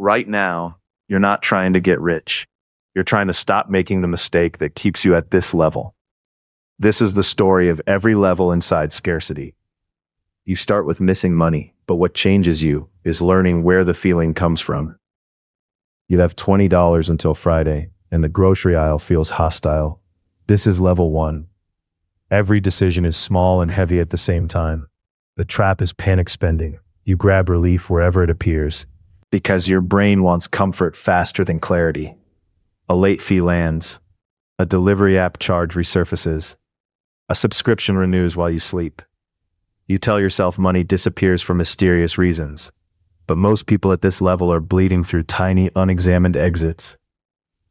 Right now, you're not trying to get rich. You're trying to stop making the mistake that keeps you at this level. This is the story of every level inside scarcity. You start with missing money, but what changes you is learning where the feeling comes from. You'd have $20 until Friday, and the grocery aisle feels hostile. This is level 1. Every decision is small and heavy at the same time. The trap is panic spending. You grab relief wherever it appears, because your brain wants comfort faster than clarity. A late fee lands. A delivery app charge resurfaces. A subscription renews while you sleep. You tell yourself money disappears for mysterious reasons, but most people at this level are bleeding through tiny, unexamined exits.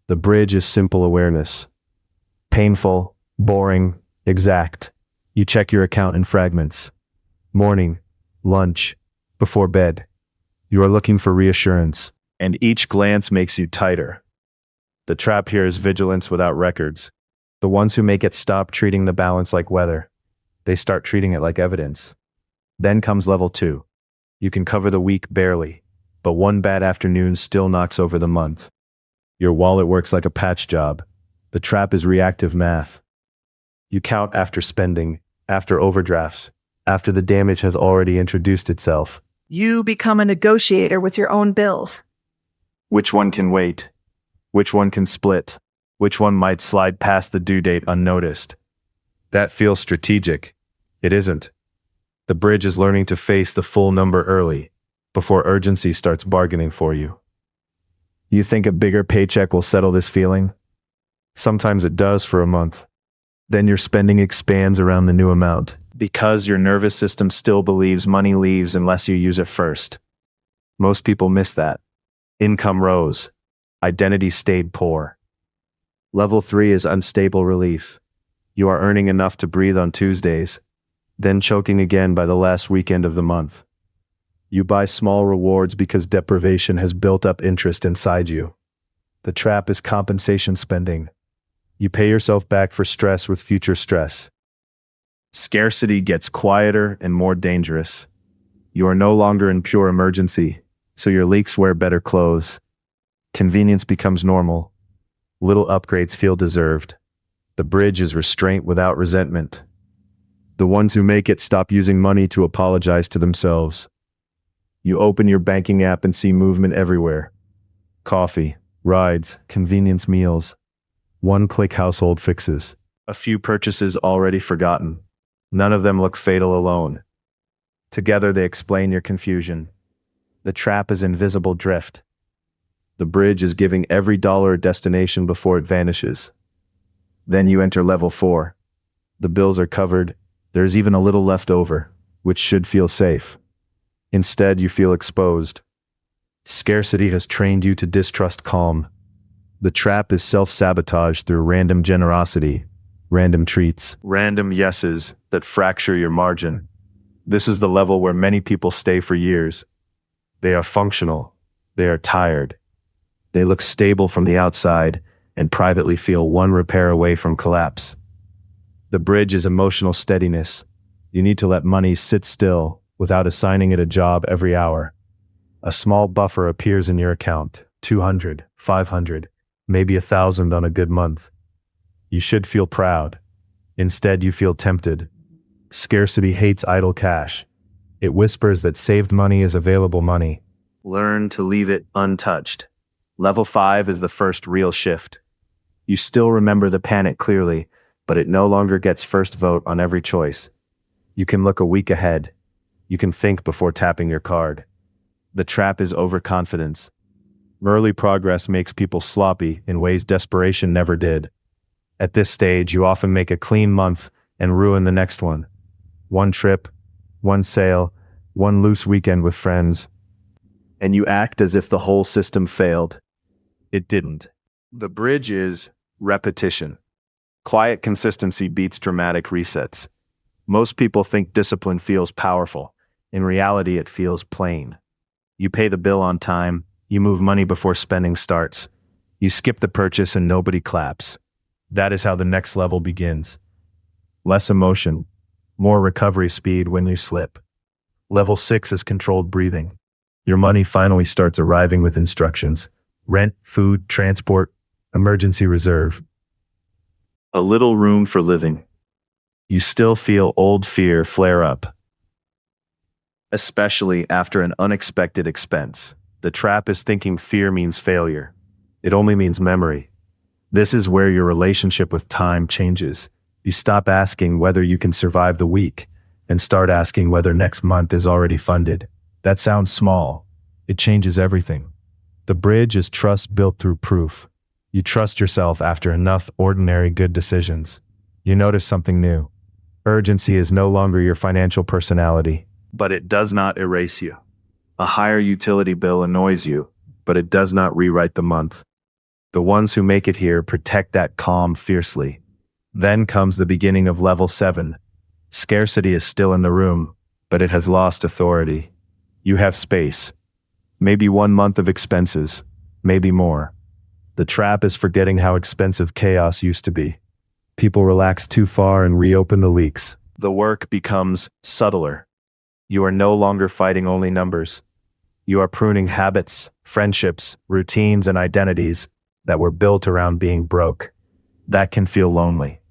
The bridge is simple awareness. Painful, boring, exact. You check your account in fragments. Morning, lunch, before bed. You are looking for reassurance, and each glance makes you tighter. The trap here is vigilance without records. The ones who make it stop treating the balance like weather. They start treating it like evidence. Then comes level 2. You can cover the week barely, but one bad afternoon still knocks over the month. Your wallet works like a patch job. The trap is reactive math. You count after spending, after overdrafts, after the damage has already introduced itself. You become a negotiator with your own bills. Which one can wait? Which one can split? Which one might slide past the due date unnoticed? That feels strategic. It isn't. The bridge is learning to face the full number early, before urgency starts bargaining for you. You think a bigger paycheck will settle this feeling? Sometimes it does for a month. Then your spending expands around the new amount, because your nervous system still believes money leaves unless you use it first. Most people miss that. Income rose. Identity stayed poor. Level 3 is unstable relief. You are earning enough to breathe on Tuesdays, then choking again by the last weekend of the month. You buy small rewards because deprivation has built up interest inside you. The trap is compensation spending. You pay yourself back for stress with future stress. Scarcity gets quieter and more dangerous. You are no longer in pure emergency, so your leaks wear better clothes. Convenience becomes normal. Little upgrades feel deserved. The bridge is restraint without resentment. The ones who make it stop using money to apologize to themselves. You open your banking app and see movement everywhere. Coffee, rides, convenience meals. One-click household fixes. A few purchases already forgotten. None of them look fatal alone. Together they explain your confusion. The trap is invisible drift. The bridge is giving every dollar a destination before it vanishes. Then you enter level 4. The bills are covered. There's even a little left over, which should feel safe. Instead, you feel exposed. Scarcity has trained you to distrust calm. The trap is self-sabotage through random generosity, random treats, random yeses that fracture your margin. This is the level where many people stay for years. They are functional. They are tired. They look stable from the outside and privately feel one repair away from collapse. The bridge is emotional steadiness. You need to let money sit still without assigning it a job every hour. A small buffer appears in your account, 200, 500, maybe 1,000 on a good month. You should feel proud. Instead, you feel tempted. Scarcity hates idle cash. It whispers that saved money is available money. Learn to leave it untouched. Level 5 is the first real shift. You still remember the panic clearly, but it no longer gets first vote on every choice. You can look a week ahead. You can think before tapping your card. The trap is overconfidence. Early progress makes people sloppy in ways desperation never did. At this stage, you often make a clean month and ruin the next one. One trip, one sale, one loose weekend with friends. And you act as if the whole system failed. It didn't. The bridge is repetition. Quiet consistency beats dramatic resets. Most people think discipline feels powerful. In reality, it feels plain. You pay the bill on time. You move money before spending starts. You skip the purchase and nobody claps. That is how the next level begins. Less emotion, more recovery speed when you slip. Level 6 is controlled breathing. Your money finally starts arriving with instructions: rent, food, transport, emergency reserve. A little room for living. You still feel old fear flare up, especially after an unexpected expense. The trap is thinking fear means failure. It only means memory. This is where your relationship with time changes. You stop asking whether you can survive the week and start asking whether next month is already funded. That sounds small. It changes everything. The bridge is trust built through proof. You trust yourself after enough ordinary good decisions. You notice something new. Urgency is no longer your financial personality, but it does not erase you. A higher utility bill annoys you, but it does not rewrite the month. The ones who make it here protect that calm fiercely. Then comes the beginning of level 7. Scarcity is still in the room, but it has lost authority. You have space. Maybe 1 month of expenses, maybe more. The trap is forgetting how expensive chaos used to be. People relax too far and reopen the leaks. The work becomes subtler. You are no longer fighting only numbers. You are pruning habits, friendships, routines, and identities that were built around being broke. That can feel lonely.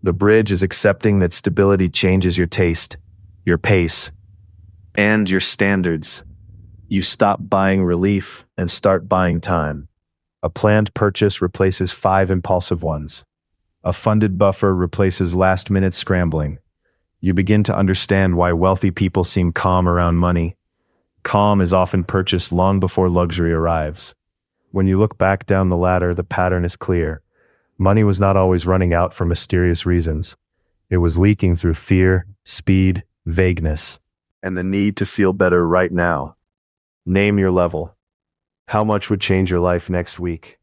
The bridge is accepting that stability changes your taste, your pace, and your standards. You stop buying relief and start buying time. A planned purchase replaces 5 impulsive ones. A funded buffer replaces last-minute scrambling. You begin to understand why wealthy people seem calm around money. Calm is often purchased long before luxury arrives. When you look back down the ladder, the pattern is clear. Money was not always running out for mysterious reasons. It was leaking through fear, speed, vagueness, and the need to feel better right now. Name your level. How much would change your life next week?